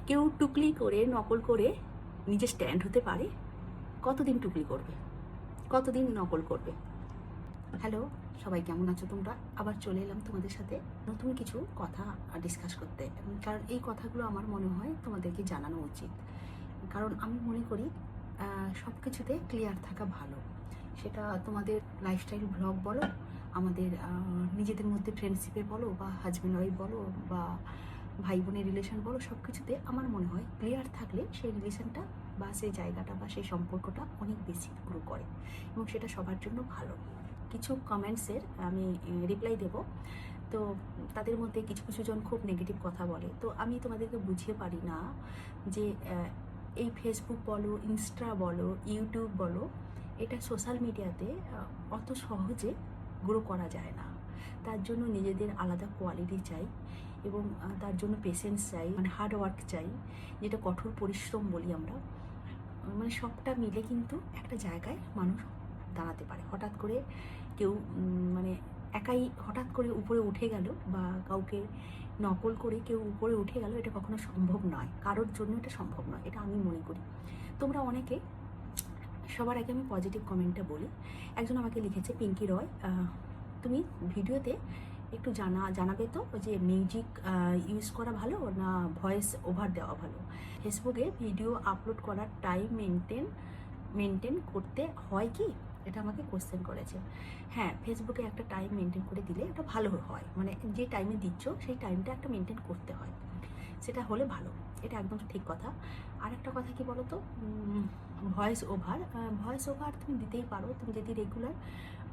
কেউ টুকলি করে নকল করে নিজে স্ট্যান্ড হতে পারে? কতদিন টুকলি করবে, কতদিন নকল করবে? হ্যালো, সবাই কেমন আছো তোমরা? আবার চলে এলাম তোমাদের সাথে নতুন কিছু কথা ডিসকাস করতে। কারণ এই কথাগুলো আমার মনে হয় তোমাদেরকে জানানো উচিত। কারণ আমি মনে করি সব কিছুতে ক্লিয়ার থাকা ভালো। সেটা তোমাদের লাইফস্টাইল ব্লগ বলো, আমাদের নিজেদের মধ্যে ফ্রেন্ডশিপে বলো, বা হাজব্যান্ড ওয়াইফ বলো, বা ভাই বোনের রিলেশন বলো, সব কিছুতে আমার মনে হয় ক্লিয়ার থাকলে সেই রিলেশনটা বা সেই জায়গাটা বা সেই সম্পর্কটা অনেক বেশি গ্রো করে, এবং সেটা সবার জন্য ভালো। কিছু কমেন্টসের আমি রিপ্লাই দেব। তো তাদের মধ্যে কিছু কিছু জন খুব নেগেটিভ কথা বলে। তো আমি তোমাদেরকে বুঝিয়ে পারি না যে এই ফেসবুক বলো, ইনস্টা বলো, ইউটিউব বলো, এটা সোশ্যাল মিডিয়াতে অত সহজে গ্রো করা যায় না। তার জন্য নিজেদের আলাদা কোয়ালিটি চাই, এবং তার জন্য পেশেন্স চাই, মানে হার্ড ওয়ার্ক চাই, যেটা কঠোর পরিশ্রম বলি আমরা। মানে সবটা মিলে কিন্তু একটা জায়গায় মানুষ দাঁড়াতে পারে। হঠাৎ করে কেউ মানে একাই হঠাৎ করে উপরে উঠে গেল, বা কাউকে নকল করে কেউ উপরে উঠে গেল, এটা কখনো সম্ভব নয়, কারোর জন্য এটা সম্ভব নয়, এটা আমি মনে করি। তোমরা অনেকে, সবার আগে আমি পজিটিভ কমেন্টটা বলি। একজন আমাকে লিখেছে, পিঙ্কি রয়, তুমি ভিডিওতে একটু জানাবে তো যে মিউজিক ইউজ করা ভালো না ভয়েস ওভার দেওয়া ভালো? ফেসবুকে ভিডিও আপলোড করার টাইম মেনটেন করতে হয় কি? এটা আমাকে কোশ্চেন করেছে। হ্যাঁ, ফেসবুকে একটা টাইম মেনটেন করে দিলে এটা ভালো হয়, মানে যে টাইমে দিচ্ছ সেই টাইমটা একটা মেনটেন করতে হয়, সেটা হলে ভালো, এটা একদম ঠিক কথা। আর একটা কথা কি বলো তো, ভয়েস ওভার তুমি দিতেই পারো, তুমি যদি রেগুলার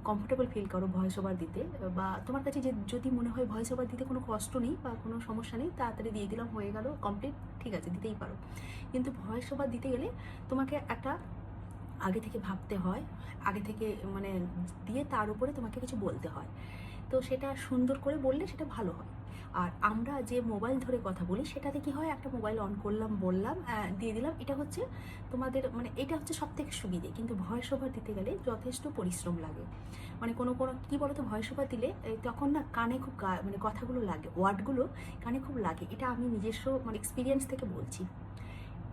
কমফোর্টেবল ফিল করো ভয়েস ওভার দিতে, বা তোমার কাছে যে যদি মনে হয় ভয়েস ওভার দিতে কোনো কষ্ট নেই বা কোনো সমস্যা নেই, তাড়াতাড়ি দিয়ে দিলাম, হয়ে গেল, কমপ্লিট, ঠিক আছে, দিতেই পারো। কিন্তু ভয়েস ওভার দিতে গেলে তোমাকে একটা আগে থেকে ভাবতে হয়, আগে থেকে মানে দিয়ে তার উপরে তোমাকে কিছু বলতে হয়। তো সেটা সুন্দর করে বললে সেটা ভালো হয়। আর আমরা যে মোবাইল ধরে কথা বলি, সেটাতে কি হয়, একটা মোবাইল অন করলাম, বললাম, দিয়ে দিলাম, এটা হচ্ছে তোমাদের মানে এটা হচ্ছে সব থেকে সুবিধে। কিন্তু ভয়েস ওভার দিতে গেলে যথেষ্ট পরিশ্রম লাগে। মানে কোনো কী বলো তো, ভয়েস ওভার দিলে তখন না কানে খুব মানে কথাগুলো লাগে, ওয়ার্ডগুলো কানে খুব লাগে। এটা আমি নিজস্ব মানে এক্সপিরিয়েন্স থেকে বলছি।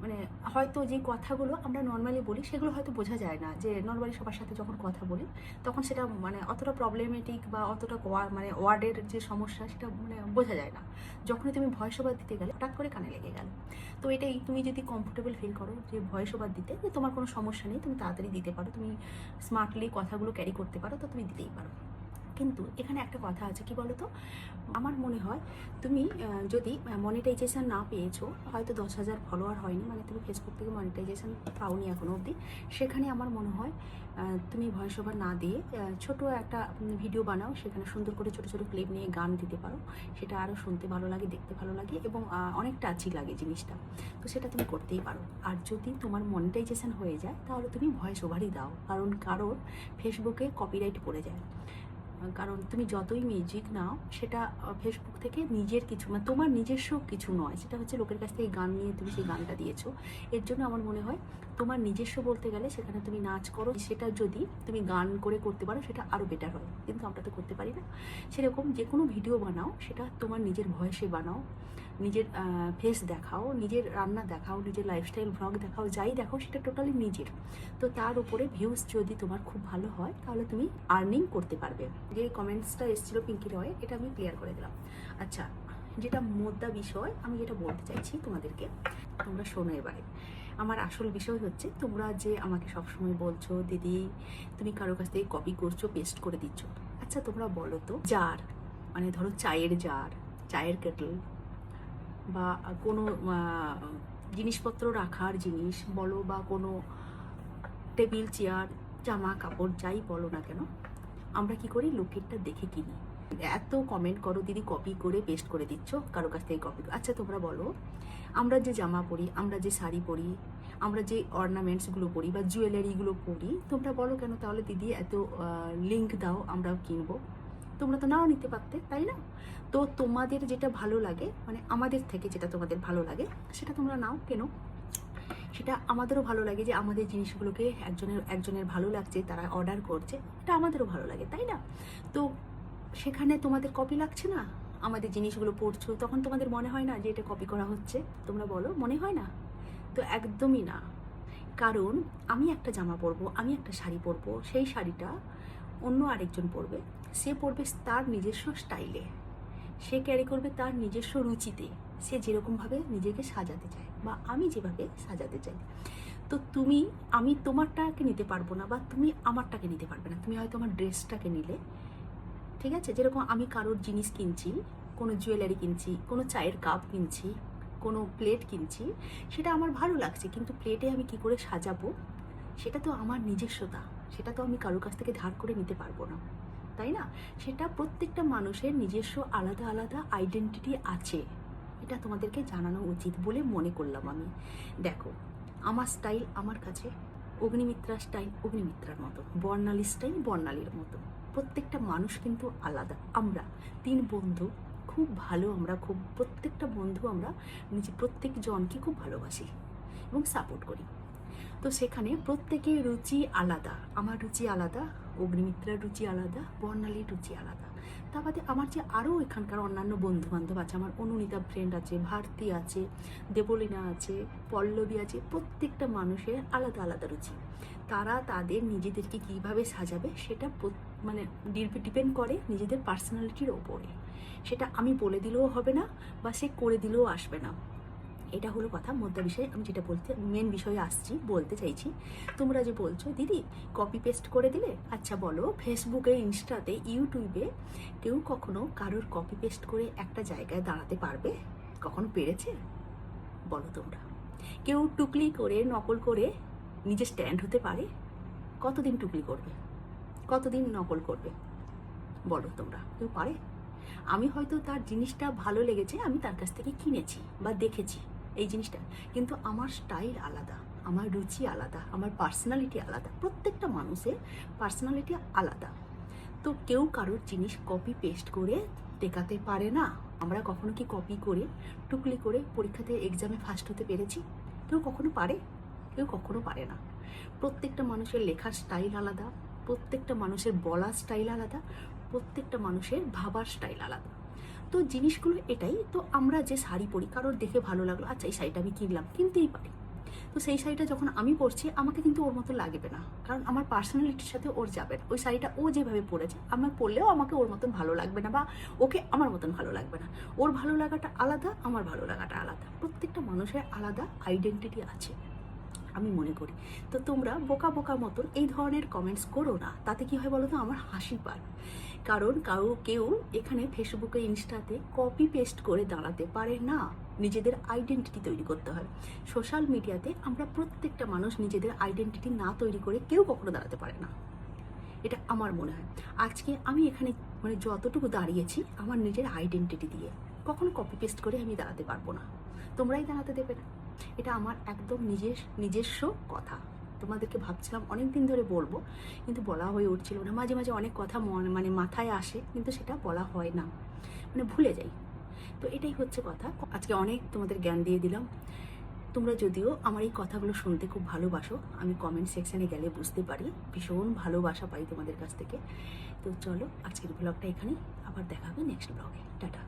মানে হয়তো যে কথাগুলো আমরা নর্মালি বলি সেগুলো হয়তো বোঝা যায় না, যে নর্মালি সবার সাথে যখন কথা বলি তখন সেটা মানে অতটা প্রবলেমেটিক বা অতটা মানে ওয়ার্ডের যে সমস্যা সেটা মানে বোঝা যায় না। যখনই তুমি ভয়েস ওভার দিতে গেলে হঠাৎ করে কানে লেগে গেল। তো এটাই, তুমি যদি কমফোর্টেবল ফিল করো যে ভয়েস ওভার দিতে, যে তোমার কোনো সমস্যা নেই, তুমি তাড়াতাড়ি দিতে পারো, তুমি স্মার্টলি কথাগুলো ক্যারি করতে পারো, তো তুমি দিতেই পারো। কিন্তু এখানে একটা কথা আছে, কি বলো তো, আমার মনে হয় তুমি যদি মনিটাইজেশন না পেয়েছো, হয়তো 10,000 ফলোয়ার হয়নি, মানে তুমি ফেসবুক থেকে মনিটাইজেশন পাওনি এখনও অবধি, সেখানে আমার মনে হয় তুমি ভয়েস ওভার না দিয়ে ছোট একটা ভিডিও বানাও, সেখানে সুন্দর করে ছোট ছোট ক্লিপ নিয়ে গান দিতে পারো, সেটা আরও শুনতে ভালো লাগে, দেখতে ভালো লাগে, এবং অনেক টাচি লাগে জিনিসটা। তো সেটা তুমি করতেই পারো। আর যদি তোমার মনিটাইজেশন হয়ে যায়, তাহলে তুমি ভয়েস ওভারই দাও, কারণ ফেসবুকে কপিরাইট পড়ে যায়। কারণ তুমি যতই মিউজিক নাও, সেটা ফেসবুক থেকে নিজের কিছু, মানে তোমার নিজস্ব কিছু নয়, সেটা হচ্ছে লোকের কাছ থেকে গান নিয়ে তুমি সেই গানটা দিয়েছো। এর জন্য আমার মনে হয় তোমার নিজস্ব বলতে গেলে সেখানে তুমি নাচ করো, সেটা যদি তুমি গান করে করতে পারো সেটা আরও বেটার হয়, কিন্তু আমরা তো করতে পারি না। সেরকম যে কোনো ভিডিও বানাও, সেটা তোমার নিজের ভয়েসে বানাও, নিজের ফেস দেখাও, নিজের রান্না দেখাও, নিজের লাইফস্টাইল ভ্লগ দেখাও, যাই দেখাও সেটা টোটালি নিজের। তো তার উপরে ভিউজ যদি তোমার খুব ভালো হয়, তাহলে তুমি আর্নিং করতে পারবে। যে কমেন্টসটা এসেছিলো পিঙ্কি রয়, এটা আমি ক্লিয়ার করে দিলাম। আচ্ছা, যেটা মোদ্দা বিষয় আমি যেটা বলতে চাইছি তোমাদেরকে, তোমরা শোনো এবারে। আমার আসল বিষয় হচ্ছে, তোমরা যে আমাকে সবসময় বলছো দিদি তুমি কারো কাছ থেকে কপি করছো, পেস্ট করে দিচ্ছ। আচ্ছা তোমরা বলো তো, জার মানে ধরো চায়ের জার, চায়ের কেটল, বা কোনো জিনিসপত্র রাখার জিনিস বলো, বা কোনো টেবিল চেয়ার, জামা কাপড়, যাই বলো না কেন, আমরা কি করি, লোকেরটা দেখে কিনি। এত কমেন্ট করো দিদি কপি করে পেস্ট করে দিচ্ছ, কারো কাছ থেকে কপি। আচ্ছা তোমরা বলো, আমরা যে জামা পরি, আমরা যে শাড়ি পরি, আমরা যে অর্নামেন্টসগুলো পরি বা জুয়েলারিগুলো পরি, তোমরা বলো কেন তাহলে দিদি এত লিঙ্ক দাও, আমরাও কিনবো? তোমরা তো নাও নিতে পারতে, তাই না? তো তোমাদের যেটা ভালো লাগে, মানে আমাদের থেকে যেটা তোমাদের ভালো লাগে, সেটা তোমরা নাও, কেন? সেটা আমাদেরও ভালো লাগে যে আমাদের জিনিসগুলোকে একজনের ভালো লাগছে, তারা অর্ডার করছে, এটা আমাদেরও ভালো লাগে, তাই না? তো সেখানে তোমাদের কপি লাগছে না? আমাদের জিনিসগুলো পড়ছো, তখন তোমাদের মনে হয় না যে এটা কপি করা হচ্ছে? তোমরা বলো, মনে হয় না? তো একদমই না। কারণ আমি একটা জামা পরবো, আমি একটা শাড়ি পরবো, সেই শাড়িটা অন্য আরেকজন পরবে, সে পরবে তার নিজস্ব স্টাইলে, সে ক্যারি করবে তার নিজস্ব রুচিতে, সে যেরকমভাবে নিজেকে সাজাতে চায় বা আমি যেভাবে সাজাতে চাই। তো আমি তোমারটাকে নিতে পারবো না বা তুমি আমারটাকে নিতে পারবে না। তুমি হয়তো আমার ড্রেসটাকে নিলে, ঠিক আছে? যেরকম আমি কারোর জিনিস কিনছি, কোনো জুয়েলারি কিনছি, কোনো চায়ের কাপ কিনছি, কোনো প্লেট কিনছি, সেটা আমার ভালো লাগছে, কিন্তু প্লেটে আমি কি করে সাজাবো সেটা তো আমার নিজস্বতা, সেটা তো আমি কারোর কাছ থেকে ধার করে নিতে পারবো না, তাই না? সেটা প্রত্যেকটা মানুষের নিজস্ব আলাদা আলাদা আইডেন্টিটি আছে, এটা তোমাদেরকে জানানো উচিত বলে মনে করলাম আমি। দেখো, আমার স্টাইল আমার কাছে, অগ্নিমিত্রার স্টাইল অগ্নিমিত্রার মতো, বর্ণালীর স্টাইল বর্ণালীর মতো। প্রত্যেকটা মানুষ কিন্তু আলাদা। আমরা 3 বন্ধু খুব ভালো, আমরা খুব প্রত্যেকটা বন্ধু আমরা প্রত্যেকজনকে খুব ভালোবাসি এবং সাপোর্ট করি। তো সেখানে প্রত্যেকের রুচি আলাদা, আমার রুচি আলাদা, অগ্নিমিত্রার রুচি আলাদা, বর্ণালীর রুচি আলাদা। তা বাদে আমার যে আরও এখানকার অন্যান্য বন্ধু বান্ধব আছে, আমার অনুনিতা ফ্রেন্ড আছে, ভারতী আছে, দেবলীনা আছে, পল্লবী আছে, প্রত্যেকটা মানুষের আলাদা আলাদা রুচি। তারা তাদের নিজেদেরকে কীভাবে সাজাবে সেটা মানে ডিপেন্ড করে নিজেদের পার্সোনালিটির ওপরে। সেটা আমি বলে দিলেও হবে না বা সে করে দিলেও আসবে না। এটা হলো কথা। মুদ্রা বিষয়ে আমি যেটা মেন বিষয়ে বলতে চাইছি, তোমরা যে বলছো দিদি কপি পেস্ট করে দিলে, আচ্ছা বলো, ফেসবুকে, ইনস্টাতে, ইউটিউবে কেউ কখনো কারোর কপি পেস্ট করে একটা জায়গায় দাঁড়াতে পারবে? কখনো পেরেছে? বলো তোমরা। কেউ টুকলি করে, নকল করে নিজে স্ট্যান্ড হতে পারে? কতদিন টুকলি করবে, কতদিন নকল করবে? বলো তোমরা, কেউ পারে? আমি হয়তো তার জিনিসটা ভালো লেগেছে, আমি তার কাছ থেকে কিনেছি বা দেখেছি এই জিনিসটা, কিন্তু আমার স্টাইল আলাদা, আমার রুচি আলাদা, আমার পার্সোনালিটি আলাদা। প্রত্যেকটা মানুষের পার্সোনালিটি আলাদা। তো কেউ কারোর জিনিস কপি পেস্ট করে দেখাতে পারে না। আমরা কখনো কি কপি করে, টুকলি করে পরীক্ষাতে এক্সামে ফার্স্ট হতে পেরেছি? কেউ কখনো পারে? কেউ কখনো পারে না। প্রত্যেকটা মানুষের লেখার স্টাইল আলাদা, প্রত্যেকটা মানুষের বলার স্টাইল আলাদা, প্রত্যেকটা মানুষের ভাবার স্টাইল আলাদা। তো জিনিসগুলো এটাই। তো আমরা যে শাড়ি পরি, কারোর দেখে ভালো লাগলো, আচ্ছা এই শাড়িটা আমি কিনতেই পারি। তো সেই শাড়িটা যখন আমি পরছি, আমাকে কিন্তু ওর মতো লাগবে না, কারণ আমার পার্সোনালিটির সাথে ওর যাবে না। ওই শাড়িটা ও যেভাবে পরেছে, আমার পরলেও আমাকে ওর মতন ভালো লাগবে না, বা ওকে আমার মতন ভালো লাগবে না। ওর ভালো লাগাটা আলাদা, আমার ভালো লাগাটা আলাদা। প্রত্যেকটা মানুষের আলাদা আইডেন্টিটি আছে আমি মনে করি। তো তোমরা বোকা বোকা মতন এই ধরনের কমেন্টস করো না, তাতে কি হয় বলো তো, আমার হাসি পায়। কারণ কেউ এখানে ফেসবুকে, ইনস্টাতে কপি পেস্ট করে দাঁড়াতে পারে না। নিজেদের আইডেন্টিটি তৈরি করতে হয়। সোশ্যাল মিডিয়াতে আমরা প্রত্যেকটা মানুষ নিজেদের আইডেন্টিটি না তৈরি করে কেউ কখনো দাঁড়াতে পারে না, এটা আমার মনে হয়। আজকে আমি এখানে মানে যতটুকু দাঁড়িয়েছি আমার নিজের আইডেন্টিটি দিয়ে, কখনো কপি পেস্ট করে আমি দাঁড়াতে পারবো না, তোমরাই দাঁড়াতে দেবে না। এটা আমার একদম নিজস্ব কথা। তোমাদেরকে ভাবছিলাম অনেক দিন ধরে বলবো, কিন্তু বলা হয়ে উঠছিল না। মাঝে মাঝে অনেক কথা মানে মাথায় আসে, কিন্তু সেটা বলা হয় না, মানে ভুলে যাই। তো এটাই হচ্ছে কথা। আজকে অনেক তোমাদের জ্ঞান দিয়ে দিলাম। তোমরা যদিও আমার এই কথাগুলো শুনতে খুব ভালোবাসো, আমি কমেন্ট সেকশানে গেলে বুঝতে পারি, ভীষণ ভালোবাসা পাই তোমাদের কাছ থেকে। তো চলো, আজকের ব্লগটা এখানেই, আবার দেখা হবে নেক্সট ব্লগে। টাটা।